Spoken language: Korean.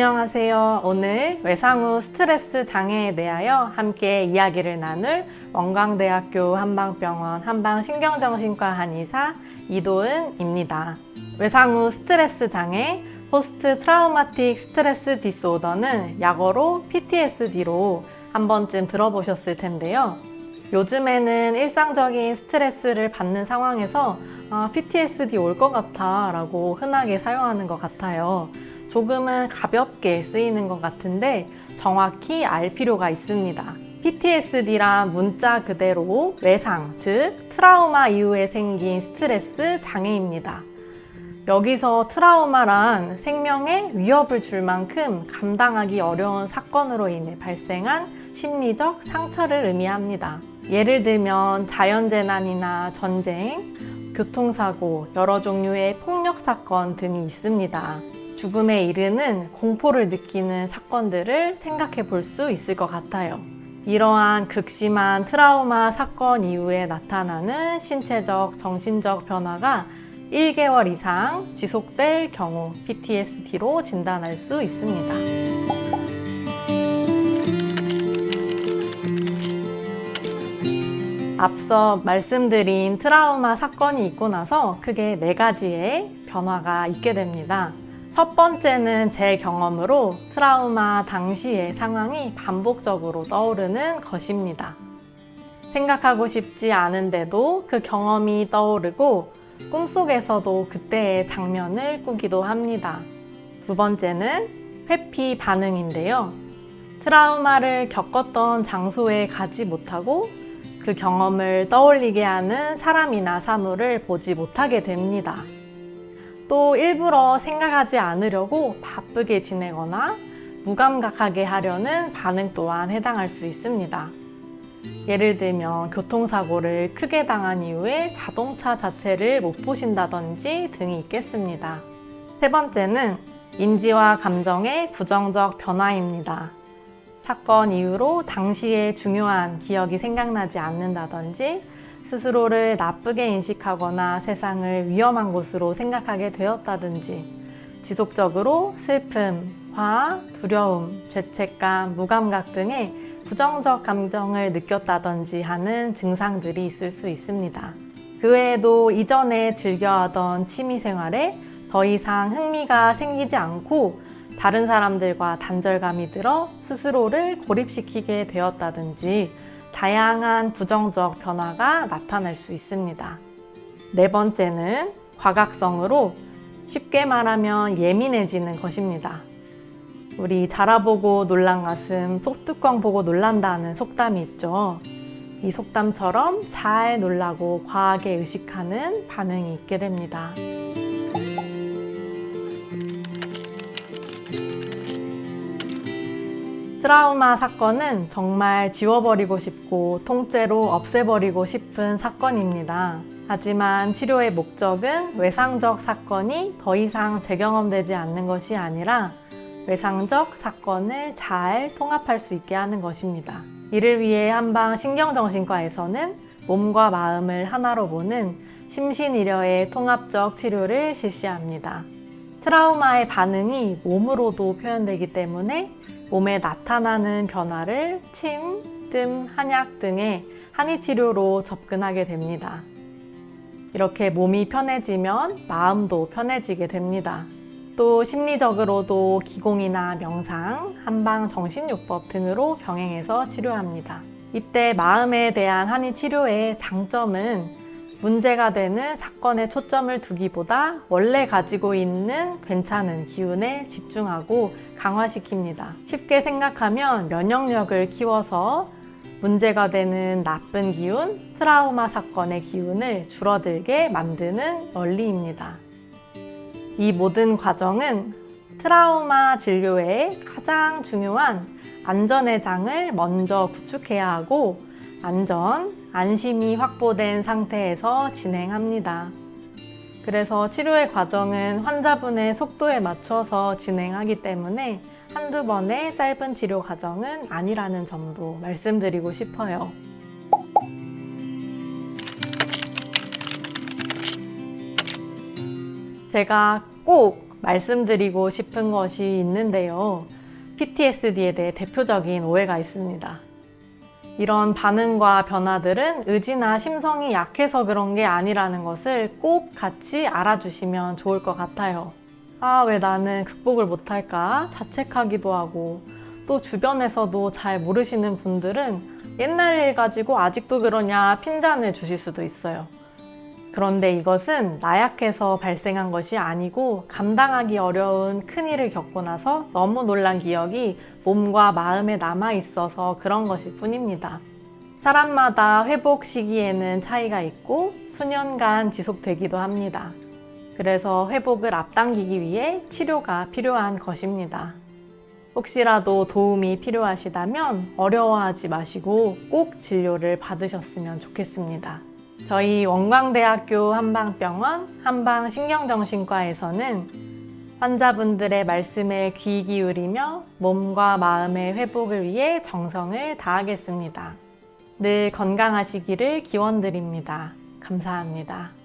안녕하세요. 오늘 외상 후 스트레스 장애에 대하여 함께 이야기를 나눌 원광대학교 한방병원 한방신경정신과 한의사 이도은입니다. 외상 후 스트레스 장애, 포스트 트라우마틱 스트레스 디스오더는 약어로 PTSD로 한 번쯤 들어보셨을 텐데요. 요즘에는 일상적인 스트레스를 받는 상황에서 PTSD 올 것 같아 라고 흔하게 사용하는 것 같아요. 조금은 가볍게 쓰이는 것 같은데 정확히 알 필요가 있습니다. PTSD란 문자 그대로 외상, 즉 트라우마 이후에 생긴 스트레스 장애입니다. 여기서 트라우마란 생명에 위협을 줄 만큼 감당하기 어려운 사건으로 인해 발생한 심리적 상처를 의미합니다. 예를 들면 자연재난이나 전쟁, 교통사고, 여러 종류의 폭력사건 등이 있습니다. 죽음에 이르는 공포를 느끼는 사건들을 생각해 볼 수 있을 것 같아요. 이러한 극심한 트라우마 사건 이후에 나타나는 신체적, 정신적 변화가 1개월 이상 지속될 경우 PTSD로 진단할 수 있습니다. 앞서 말씀드린 트라우마 사건이 있고 나서 크게 4가지의 변화가 있게 됩니다. 첫 번째는 제 경험으로 트라우마 당시의 상황이 반복적으로 떠오르는 것입니다. 생각하고 싶지 않은데도 그 경험이 떠오르고 꿈속에서도 그때의 장면을 꾸기도 합니다. 두 번째는 회피 반응인데요. 트라우마를 겪었던 장소에 가지 못하고 그 경험을 떠올리게 하는 사람이나 사물을 보지 못하게 됩니다. 또 일부러 생각하지 않으려고 바쁘게 지내거나 무감각하게 하려는 반응 또한 해당할 수 있습니다. 예를 들면 교통사고를 크게 당한 이후에 자동차 자체를 못 보신다든지 등이 있겠습니다. 세 번째는 인지와 감정의 부정적 변화입니다. 사건 이후로 당시의 중요한 기억이 생각나지 않는다든지 스스로를 나쁘게 인식하거나 세상을 위험한 곳으로 생각하게 되었다든지 지속적으로 슬픔, 화, 두려움, 죄책감, 무감각 등의 부정적 감정을 느꼈다든지 하는 증상들이 있을 수 있습니다. 그 외에도 이전에 즐겨하던 취미생활에 더 이상 흥미가 생기지 않고 다른 사람들과 단절감이 들어 스스로를 고립시키게 되었다든지 다양한 부정적 변화가 나타날 수 있습니다. 네 번째는 과각성으로 쉽게 말하면 예민해지는 것입니다. 우리 자라보고 놀란 가슴, 속뚜껑 보고 놀란다는 속담이 있죠. 이 속담처럼 잘 놀라고 과하게 의식하는 반응이 있게 됩니다. 트라우마 사건은 정말 지워버리고 싶고 통째로 없애버리고 싶은 사건입니다. 하지만 치료의 목적은 외상적 사건이 더 이상 재경험되지 않는 것이 아니라 외상적 사건을 잘 통합할 수 있게 하는 것입니다. 이를 위해 한방신경정신과에서는 몸과 마음을 하나로 보는 심신의료의 통합적 치료를 실시합니다. 트라우마의 반응이 몸으로도 표현되기 때문에 몸에 나타나는 변화를 침, 뜸, 한약 등의 한의치료로 접근하게 됩니다. 이렇게 몸이 편해지면 마음도 편해지게 됩니다. 또 심리적으로도 기공이나 명상, 한방정신요법 등으로 병행해서 치료합니다. 이때 마음에 대한 한의치료의 장점은 문제가 되는 사건에 초점을 두기보다 원래 가지고 있는 괜찮은 기운에 집중하고 강화시킵니다. 쉽게 생각하면 면역력을 키워서 문제가 되는 나쁜 기운, 트라우마 사건의 기운을 줄어들게 만드는 원리입니다. 이 모든 과정은 트라우마 진료의 가장 중요한 안전의 장을 먼저 구축해야 하고 안심이 확보된 상태에서 진행합니다. 그래서 치료의 과정은 환자분의 속도에 맞춰서 진행하기 때문에 한두 번의 짧은 치료 과정은 아니라는 점도 말씀드리고 싶어요. 제가 꼭 말씀드리고 싶은 것이 있는데요. PTSD에 대해 대표적인 오해가 있습니다. 이런 반응과 변화들은 의지나 심성이 약해서 그런 게 아니라는 것을 꼭 같이 알아주시면 좋을 것 같아요. 왜 나는 극복을 못할까? 자책하기도 하고, 또 주변에서도 잘 모르시는 분들은 옛날 일 가지고 아직도 그러냐 핀잔을 주실 수도 있어요. 그런데 이것은 나약해서 발생한 것이 아니고 감당하기 어려운 큰일을 겪고 나서 너무 놀란 기억이 몸과 마음에 남아 있어서 그런 것일 뿐입니다. 사람마다 회복 시기에는 차이가 있고 수년간 지속되기도 합니다. 그래서 회복을 앞당기기 위해 치료가 필요한 것입니다. 혹시라도 도움이 필요하시다면 어려워하지 마시고 꼭 진료를 받으셨으면 좋겠습니다. 저희 원광대학교 한방병원 한방신경정신과에서는 환자분들의 말씀에 귀 기울이며 몸과 마음의 회복을 위해 정성을 다하겠습니다. 늘 건강하시기를 기원드립니다. 감사합니다.